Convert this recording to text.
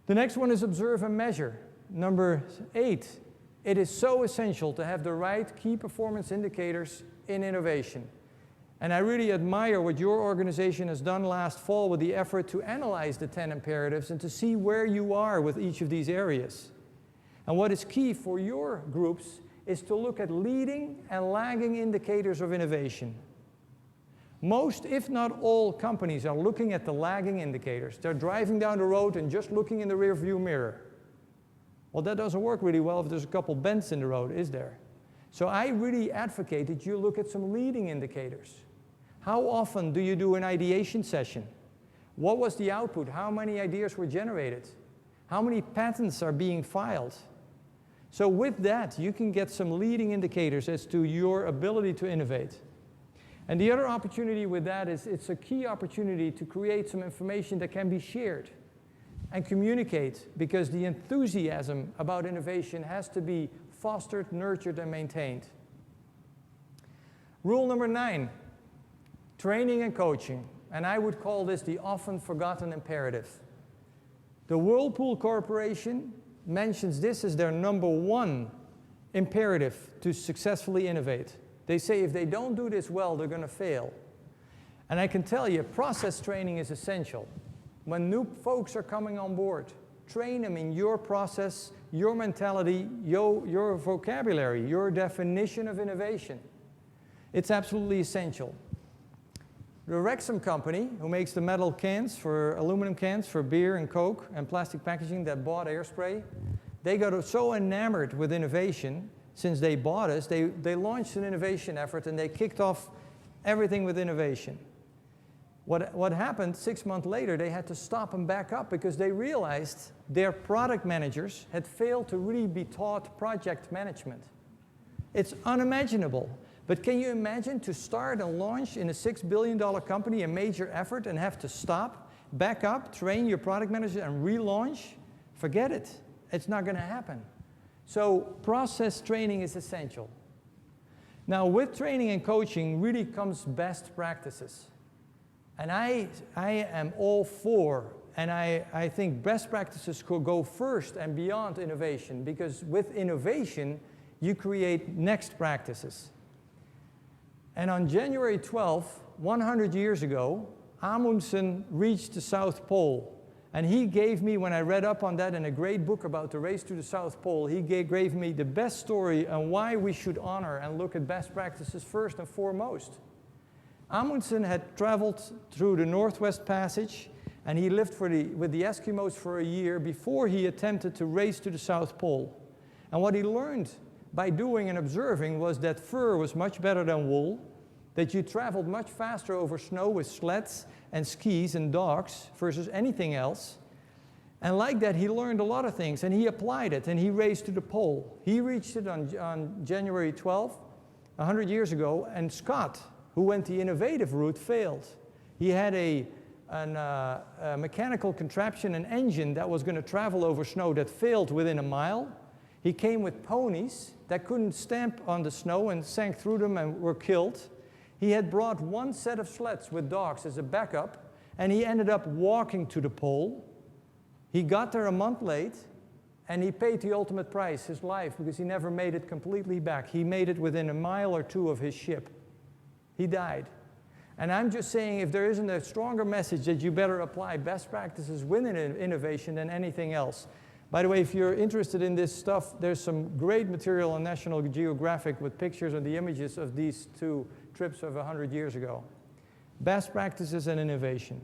The next one is observe and measure. Number 8, it is so essential to have the right key performance indicators in innovation. And I really admire what your organization has done last fall with the effort to analyze the 10 imperatives and to see where you are with each of these areas. And what is key for your groups is to look at leading and lagging indicators of innovation. Most, if not all, companies are looking at the lagging indicators. They're driving down the road and just looking in the rearview mirror. Well, that doesn't work really well if there's a couple bends in the road, is there? So I really advocate that you look at some leading indicators. How often do you do an ideation session? What was the output? How many ideas were generated? How many patents are being filed? So with that, you can get some leading indicators as to your ability to innovate. And the other opportunity with that is it's a key opportunity to create some information that can be shared and communicate, because the enthusiasm about innovation has to be fostered, nurtured, and maintained. Rule number 9, training and coaching. And I would call this the often forgotten imperative. The Whirlpool Corporation mentions this as their number 1 imperative to successfully innovate. They say if they don't do this well, they're going to fail. And I can tell you, process training is essential. When new folks are coming on board, train them in your process, your mentality, your vocabulary, your definition of innovation. It's absolutely essential. The Rexam company, who makes the metal cans for aluminum cans for beer and Coke and plastic packaging that bought Airspray, they got so enamored with innovation since they bought us, they launched an innovation effort and they kicked off everything with innovation. What happened 6 months later, they had to stop and back up because they realized their product managers had failed to really be taught project management. It's unimaginable. But can you imagine to start and launch in a $6 billion company a major effort and have to stop, back up, train your product manager and relaunch? Forget it. It's not going to happen. So process training is essential. Now with training and coaching really comes best practices. And I am all for, and I think best practices could go first and beyond innovation, because with innovation you create next practices. And on January 12th, 100 years ago, Amundsen reached the South Pole. And he gave me, when I read up on that in a great book about the race to the South Pole, he gave me the best story on why we should honor and look at best practices first and foremost. Amundsen had traveled through the Northwest Passage, and he lived with the Eskimos for a year before he attempted to race to the South Pole. And what he learned by doing and observing was that fur was much better than wool, that you traveled much faster over snow with sleds and skis and dogs versus anything else. And like that, he learned a lot of things, and he applied it, and he raced to the pole. He reached it on January 12th, 100 years ago, and Scott, who went the innovative route, failed. He had a mechanical contraption, an engine that was going to travel over snow that failed within a mile. He came with ponies that couldn't stamp on the snow and sank through them and were killed. He had brought one set of sleds with dogs as a backup, and he ended up walking to the pole. He got there a month late, and he paid the ultimate price, his life, because he never made it completely back. He made it within a mile or two of his ship. He died. And I'm just saying, if there isn't a stronger message that you better apply best practices within innovation than anything else. By the way, if you're interested in this stuff, there's some great material on National Geographic with pictures of the images of these two trips of 100 years ago. Best practices and innovation.